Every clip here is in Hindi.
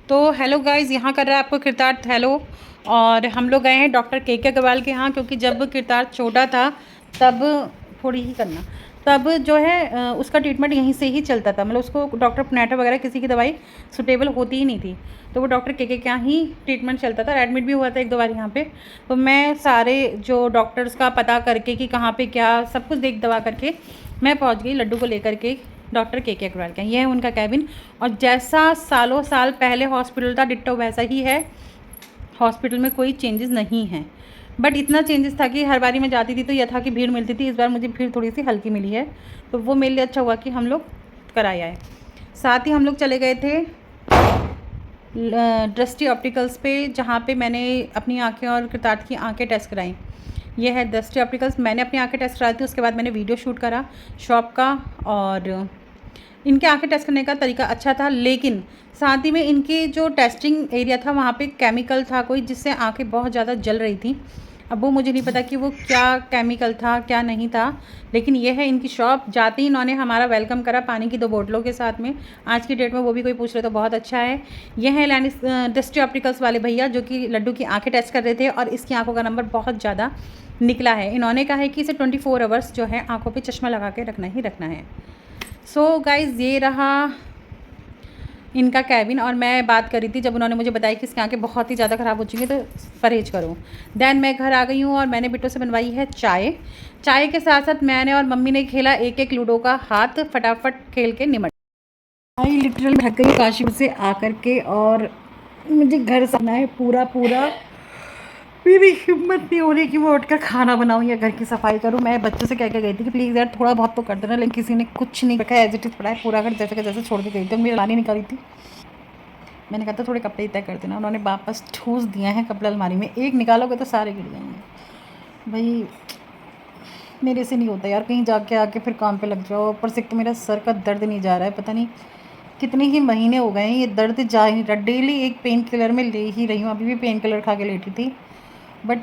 तो हेलो गाइस, यहाँ कर रहा है आपको कृतार्थ हेलो। और हम लोग गए हैं डॉक्टर के अग्रवाल के यहाँ, क्योंकि जब कृतार्थ छोटा था तब थोड़ी ही करना तब जो है उसका ट्रीटमेंट यहीं से ही चलता था। मतलब उसको डॉक्टर पुनेटा वगैरह किसी की दवाई सुटेबल होती ही नहीं थी, तो वो डॉक्टर के यहाँ ही ट्रीटमेंट चलता था। एडमिट भी हुआ था एक दो बार यहाँ पे। तो मैं सारे जो डॉक्टर्स का पता करके कि कहाँ पे क्या सब कुछ देख दवा करके मैं पहुँच गई लड्डू को लेकर के डॉक्टर के अग्रवाल का। ये है उनका कैबिन, और जैसा सालों साल पहले हॉस्पिटल था डिट्टो वैसा ही है। हॉस्पिटल में कोई चेंजेस नहीं है, बट इतना चेंजेस था कि हर बारी मैं जाती थी तो यह था कि भीड़ मिलती थी। इस बार मुझे भीड़ थोड़ी सी हल्की मिली है, तो वो मेरे लिए अच्छा हुआ कि हम लोग कराए आए। साथ ही हम लोग चले गए थे दृष्टि ऑप्टिकल्स पे, जहाँ पे मैंने अपनी आँखें और कृतार्थ की आँखें टेस्ट कराई। ये है दृष्टि ऑप्टिकल्स। मैंने अपनी आँखें टेस्ट कराई थी, उसके बाद मैंने वीडियो शूट करा शॉप का। और इनके आँखें टेस्ट करने का तरीका अच्छा था, लेकिन साथ ही में इनके जो टेस्टिंग एरिया था वहाँ पे केमिकल था कोई, जिससे आँखें बहुत ज़्यादा जल रही थी। अब वो मुझे नहीं पता कि वो क्या केमिकल था क्या नहीं था, लेकिन ये है इनकी शॉप। जाते ही इन्होंने हमारा वेलकम करा पानी की 2 बोतलों के साथ में। आज की डेट में वो भी कोई पूछ रहे तो बहुत अच्छा है। ये है लैनिस दृष्टि ऑप्टिकल्स वाले भैया, जो कि लड्डू की आँखें टेस्ट कर रहे थे, और इसकी आँखों का नंबर बहुत ज़्यादा निकला है। इन्होंने कहा है कि इसे 24 आवर्स जो है आँखों पर चश्मा लगा के रखना ही रखना है। सो गाइज़, ये रहा इनका कैबिन। और मैं बात कर रही थी जब उन्होंने मुझे बताया कि इसकी आँखें बहुत ही ज़्यादा ख़राब हो चुकी हैं तो परहेज करो। देन मैं घर आ गई हूँ और मैंने बिट्टू से बनवाई है चाय। चाय के साथ साथ मैंने और मम्मी ने खेला एक एक लूडो का हाथ, फटाफट खेल के निमट आई। लिटरल भाग गई काशीपुर से आकर के, और मुझे घर सामना है पूरा पूरा। मेरी हिम्मत नहीं हो रही कि मैं उठकर खाना बनाऊँ या घर की सफाई करूँ। मैं बच्चों से कह के गई थी कि प्लीज़ यार थोड़ा बहुत तो कर देना, लेकिन किसी ने कुछ नहीं रखा। एज इट इज़ पड़ा है पूरा घर जैसे कि जैसे छोड़ के गई थी। मेरी लानी निकाली थी, मैंने कहा था थोड़े कपड़े तय कर देना। उन्होंने वापस ठूस दिए हैं कपड़े अलमारी में। एक निकालोगे तो सारे गिर जाएंगे। भाई मेरे से नहीं होता यार, कहीं जाके आके फिर काम पे लग जाओ। ऊपर से तो मेरा सर का दर्द नहीं जा रहा है, पता नहीं कितने ही महीने हो गए हैं ये दर्द जा ही नहीं रहा। डेली एक पेन किलर में ले ही रही हूँ, अभी भी पेन किलर खा के लेटी थी। बट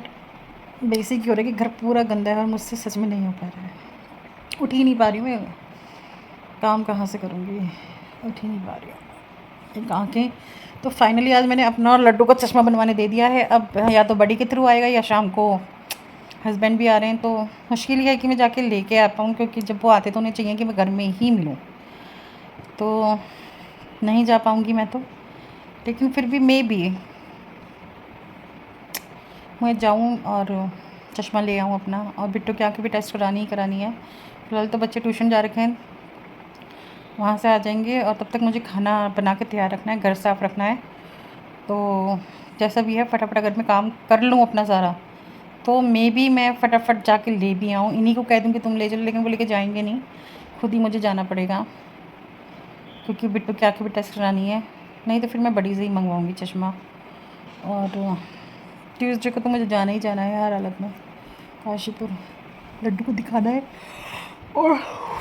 बेसिक ही हो रहा है कि घर पूरा गंदा है और मुझसे सच में नहीं हो पा रहा है। उठ ही नहीं पा रही हूँ मैं, काम कहाँ से करूँगी, उठ ही नहीं पा रही हूँ। एक आँखें तो फाइनली आज मैंने अपना और लड्डू का चश्मा बनवाने दे दिया है। अब या तो बड़ी के थ्रू आएगा या शाम को हस्बैंड भी आ रहे हैं, तो मुश्किल ही है कि मैं जाके लेके आ पाऊँ, क्योंकि जब वो आते तो उन्हें चाहिए कि मैं घर में ही मिलूँ। तो नहीं जा पाऊँगी मैं तो, लेकिन फिर भी मे बी मैं जाऊँ और चश्मा ले आऊँ अपना। और बिट्टू की आँखें भी टेस्ट करानी ही करानी है। फिलहाल तो बच्चे ट्यूशन जा रखे हैं, वहाँ से आ जाएंगे, और तब तक मुझे खाना बना के तैयार रखना है, घर साफ़ रखना है। तो जैसा भी है फटाफट अगर मैं काम कर लूँ अपना सारा, तो मे बी मैं फटाफट जाके ले भी आऊँ। इन्हीं को कह दूँ कि तुम ले चलो, लेकिन वो लेके जाएंगे नहीं, खुद ही मुझे जाना पड़ेगा, क्योंकि बिट्टू की आँखें भी टेस्ट करानी है। नहीं तो फिर मैं बड़ी से ही मंगवाऊँगी चश्मा। और ट्यूसडे को तो मुझे जाना ही जाना है हर हालत में काशीपुर, लड्डू को दिखाना है। और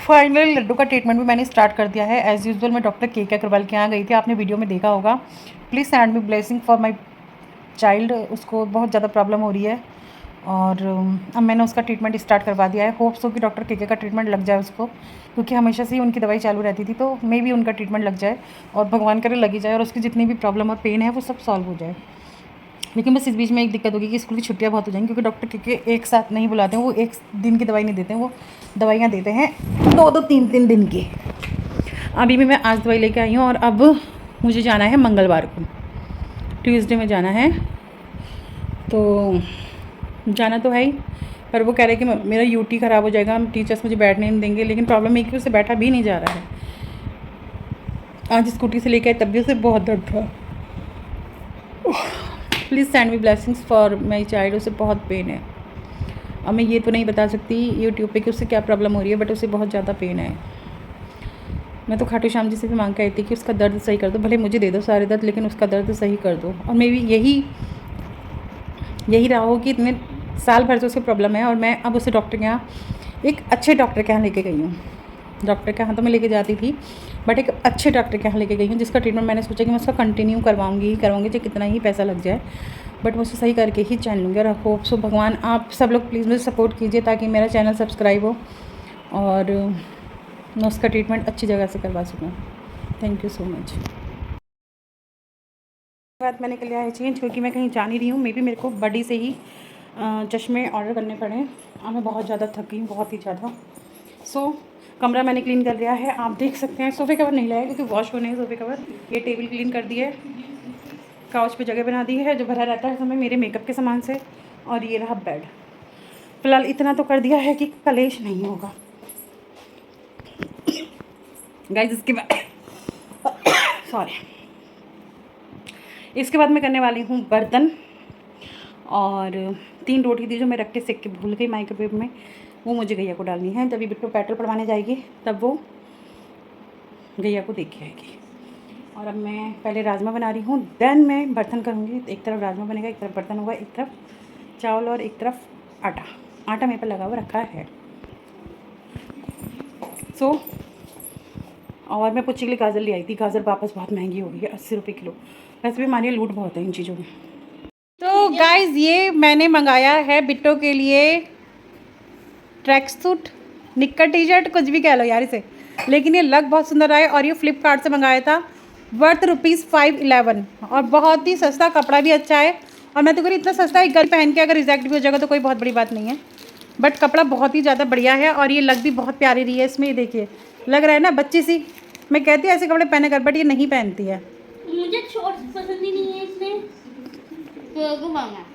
फाइनली लड्डू का ट्रीटमेंट भी मैंने स्टार्ट कर दिया है। एज़ यूजुअल मैं डॉक्टर के अग्रवाल के यहाँ गई थी, आपने वीडियो में देखा होगा। Please send me blessing for my child. उसको बहुत ज़्यादा प्रॉब्लम हो रही है, और अब मैंने उसका ट्रीटमेंट स्टार्ट करवा दिया है। होप्स हो कि डॉक्टर के का ट्रीटमेंट लग जाए उसको, क्योंकि हमेशा से ही उनकी दवाई चालू रहती थी। तो मे भी उनका ट्रीटमेंट लग जाए, और भगवान करे लगी जाए, और उसकी जितनी भी प्रॉब्लम और पेन है वो सब सॉल्व हो जाए। लेकिन बस इस बीच में एक दिक्कत होगी कि स्कूल की छुट्टियां बहुत हो जाएंगी, क्योंकि डॉक्टर के एक साथ नहीं बुलाते हैं। वो एक दिन की दवाई नहीं देते हैं, वो दवाइयाँ देते हैं 2-2 3-3 दिन की। अभी भी मैं आज दवाई लेके आई हूँ, और अब मुझे जाना है मंगलवार को, ट्यूसडे में जाना है। तो जाना तो है ही, पर वो कह रहे हैं कि मेरा यूटी ख़राब हो जाएगा, टीचर्स मुझे बैठने नहीं देंगे। लेकिन प्रॉब्लम है कि उससे बैठा भी नहीं जा रहा है। आज स्कूटी से लेके आई तब भी उसे बहुत दर्द था। Please send me blessings for my child. उसे बहुत पेन है। अब मैं ये तो नहीं बता सकती यूट्यूब पे कि उससे क्या प्रॉब्लम हो रही है, बट उसे बहुत ज़्यादा पेन है। मैं तो खाटू श्याम जी से भी मांग के आई थी कि उसका दर्द सही कर दो, भले मुझे दे दो सारे दर्द, लेकिन उसका दर्द सही कर दो। और मे भी यही रहा हो कि इतने साल भर से उसकी प्रॉब्लम है, और मैं अब उसे डॉक्टर के यहाँ, एक अच्छे डॉक्टर के यहाँ लेके गई हूँ। डॉक्टर के यहाँ तो मैं लेके जाती थी, बट एक अच्छे डॉक्टर के यहाँ लेके गई हूँ, जिसका ट्रीटमेंट मैंने सोचा कि मैं उसका कंटिन्यू करवाऊँगी चाहे कितना ही पैसा लग जाए, बट मैं उसे सही करके ही चैन लूँगी। और होप सो भगवान आप सब लोग प्लीज़ मुझे सपोर्ट कीजिए, ताकि मेरा चैनल सब्सक्राइब हो और मैं उसका ट्रीटमेंट अच्छी जगह से करवा सकूँ। Thank you so much. बाद मैंने कर लिया है चेंज, क्योंकि मैं कहीं जा नहीं रही हूँ। मे बी मेरे को बड़ी से ही चश्मे ऑर्डर करने पड़े और मैं बहुत ज़्यादा थक गई हूँ, बहुत ही ज़्यादा। सो कमरा मैंने क्लीन कर लिया है, आप देख सकते हैं। सोफ़े कवर नहीं लाया क्योंकि वॉश होने हैं सोफ़े कवर। ये टेबल क्लीन कर दी है, काउच पे जगह बना दी है जो भरा रहता है समय मेरे मेकअप के सामान से। और ये रहा बेड। फ़िलहाल इतना तो कर दिया है कि कलेश नहीं होगा गाइस। इसके बाद सॉरी, इसके बाद मैं करने वाली हूँ बर्तन। और 3 रोटी थी जो मैं रख के सेक के भूल गई माइक्रोवेव में, वो मुझे गैया को डालनी है। तभी बिट्टू पेट्रोल पड़वाने जाएगी, तब वो गैया को देख के आएगी। और अब मैं पहले राजमा बना रही हूँ, देन मैं बर्तन करूँगी। एक तरफ राजमा बनेगा, एक तरफ बर्तन होगा, एक तरफ चावल और एक तरफ आटा। आटा मेरे पर लगा हुआ रखा है। सो और मैं पुच्ची के लिए गाजर ले आई थी। गाजर वापस बहुत महंगी हो गई है, 80 रुपये किलो। वैसे भी हमारे यहाँ लूट बहुत है इन चीज़ों में। तो गाइज़ ये मैंने मंगाया है बिट्टो के लिए ट्रैक सूट, निक्कर टी शर्ट, कुछ भी कह लो यार इसे, लेकिन ये लग बहुत सुंदर आया। और ये फ्लिपकार्ट से मंगाया था, वर्थ ₹511 और बहुत ही सस्ता, कपड़ा भी अच्छा है। और मैं तो कह रही इतना सस्ता है, घर पहन के अगर रिजेक्ट भी हो जाएगा तो कोई बहुत बड़ी बात नहीं है। बट कपड़ा बहुत ही ज़्यादा बढ़िया है और ये लग भी बहुत प्यारी रही है इसमें। ये देखिए लग रहा है ना बच्ची सी। मैं कहती हूँ ऐसे कपड़े पहने कर, बट ये नहीं पहनती है। मुझे शॉर्ट्स पसंद ही नहीं है इसमें, तो मांगा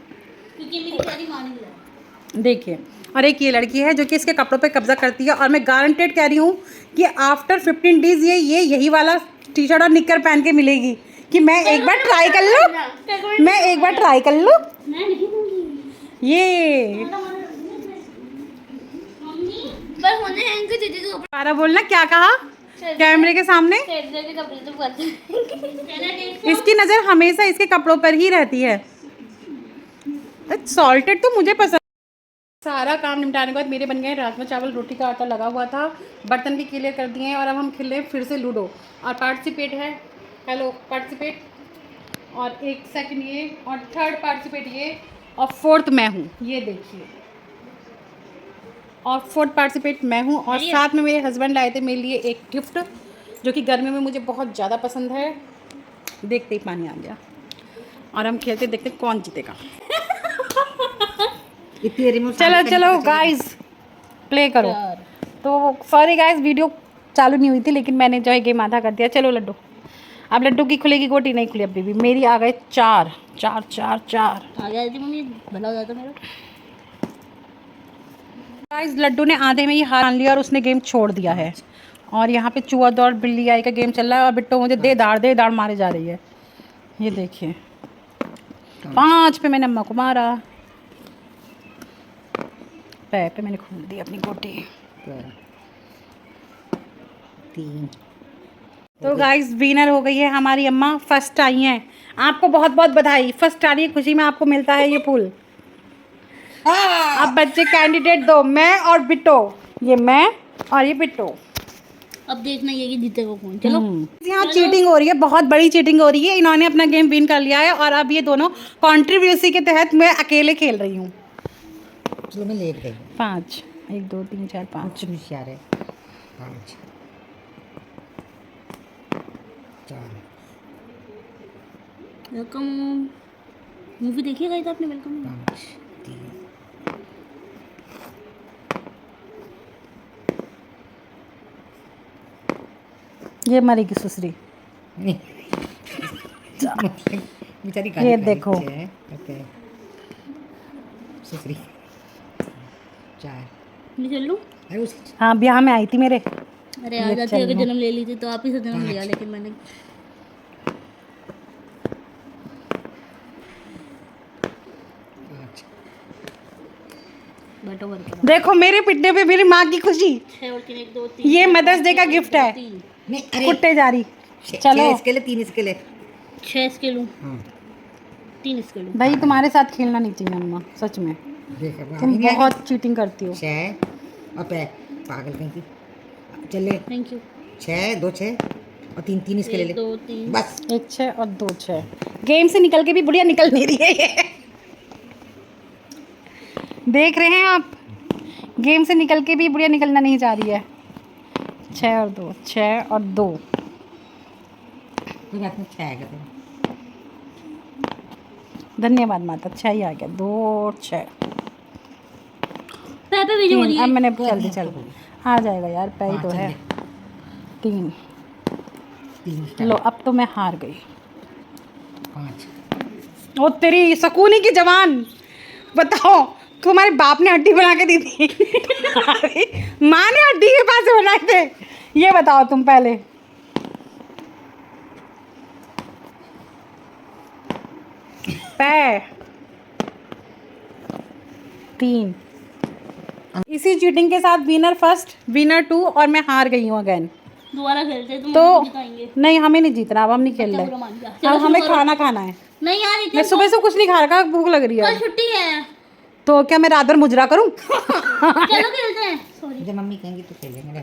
क्योंकि मेरी प्यारी मानी है। देखिए, और एक ये लड़की है जो कि इसके कपड़ों पे कब्जा करती है। और मैं गारंटेड कह रही हूँ कि आफ्टर 15 डेज ये यही वाला टी शर्ट और निक्कर पहन के मिलेगी। कि मैं एक बार ट्राई कर लूँ, मैं एक बार ट्राई कर लूँ। मैं नहीं दूंगी ये मम्मी, पर होने हैं इनके दीदी को दोबारा बोलना, क्या कहा कैमरे के सामने? के कपड़े तो पसंद इसकी नज़र हमेशा इसके कपड़ों पर ही रहती है। सॉल्टेड तो मुझे पसंद। सारा काम निपटाने के बाद मेरे बन गए राजमा चावल, रोटी का आटा लगा हुआ था, बर्तन भी क्लियर कर दिए हैं। और अब हम खेल रहे हैं फिर से लूडो। और पार्टिसिपेट है, हेलो पार्टिसिपेट, और 1 सेकंड ये, और 3rd पार्टिसिपेट ये, और 4th मैं हूँ। ये देखिए, और 4th पार्टिसिपेट मैं हूँ। और साथ में मेरे हस्बैंड लाए थे मेरे लिए एक गिफ्ट जो कि गर्मी में मुझे बहुत ज़्यादा पसंद है। देखते ही पानी आ गया। और हम खेलते देखते कौन जीतेगा। चलो चलो गाइस प्ले करो। तो सॉरी गाइस वीडियो चालू नहीं हुई थी, लेकिन मैंने जो है गेम आधा कर दिया। चलो लड्डू, अब लड्डू की खुलेगी गोटी, नहीं खुली अभी भी। मेरी आ गए 4 4 4 4 आ गया थी मम्मी, भला हो जाता मेरा। गाइस लड्डू ने आधे में ही हार मान लिया और उसने गेम छोड़ दिया है। और यहाँ पे चूहा दौड़ बिल्ली आई का गेम चल रहा है और बिट्टो मुझे दे दाड़ मारे जा रही है। ये देखिए 5 पे मैंने अम्मा को मारा, पैर पे मैंने खोल दी अपनी गोटी। 3। तो गाइस विनर हो गई है हमारी अम्मा, फर्स्ट आई हैं। आपको बहुत बहुत बधाई, फर्स्ट आ रही है, खुशी में आपको मिलता है ये फूल। अब बच्चे कैंडिडेट दो, मैं और बिट्टो। ये मैं और ये बिट्टो। अब देखना ये कि जीतेगा कौन। चलो यहाँ चीटिंग हो रही है, बहुत बड़ी चीटिंग हो रही है। इन्होंने अपना गेम विन कर लिया है और अब ये दोनों कॉन्ट्रीब्यूसी के तहत मैं अकेले खेल रही हूँ। चलो मैं लेट गई। 5 1 2 3 4 5 कुछ होशियार है। 5 4 वेलकम मूवी देखिएगा इधर आपने, वेलकम 5 3 ये मरेगी सुसरी। बेचारी ये देखो। ओके सुसरी 4। मैं चल लूँ। अरे उसी हाँ ब्याह में आई थी मेरे। अरे आ जाती अगर जन्म ले ली थी तो आप ही से जन्म लिया, लेकिन मैंने 5 बैठो देखो मेरे पिटने पे मेरी माँ की खुशी। 6 और 3 1 2 3 ये मदर्स डे का गिफ्ट है। नहीं अरे कुत्ते जा रही। 6 चलो इसके लिए 3 इसके लिए 6 इसके लूँ, हाँ 3 इसके लूँ। भाई तुम्हारे साथ खेलना नहीं चाहिए अम्मा, सच में देख अब तुम बहुत चीटिंग करती हो। 6 और पागल कहीं की चले। Thank you. 6 2 6 और 3 3 इसके ले 1 ले 2 3 बस। 1 6 और 2 6। गेम से निकल के भी बुढ़िया निकल नहीं रही है ये। देख रहे हैं आप, गेम से निकल के भी बुढ़िया निकलना नहीं चाह रही है। 6 और 2 6 और 2। कोई बात नहीं 6 आएगा तो धन्यवाद माता, 6 ही आ गया, 2 और 6 पे वीडियो 3। अब मैंने जल्दी चल आ जाएगा यार, पे ही तो है। 3 लो, अब तो मैं हार गई। 5 ओ तेरी सकूनी की जवान, बताओ तुम्हारे बाप ने हड्डी बना के दी थी माँ ने हड्डी के पास से बनाए थे, ये बताओ तुम पहले। पै 3। इसी चीटिंग के साथ विनर 1, विनर 2 और मैं हार गई हूँ अगेन। दोबारा खेलते हैं तो जिताएंगे। नहीं, हमें नहीं जीतना, अब हम नहीं खेल अच्छा, रहे, बुरा मान गया। अब चलो हमें शुरू करो। खाना खाना है। नहीं यार, मैं इतना सुबह से कुछ नहीं खा रखा, भूख लग रही कल है। छुट्टी है। तो क्या मैं रात भर मुजरा करूं चलो खेलते हैं। सॉरी। जब मम्मी कहेंगी तो खेलेंगे।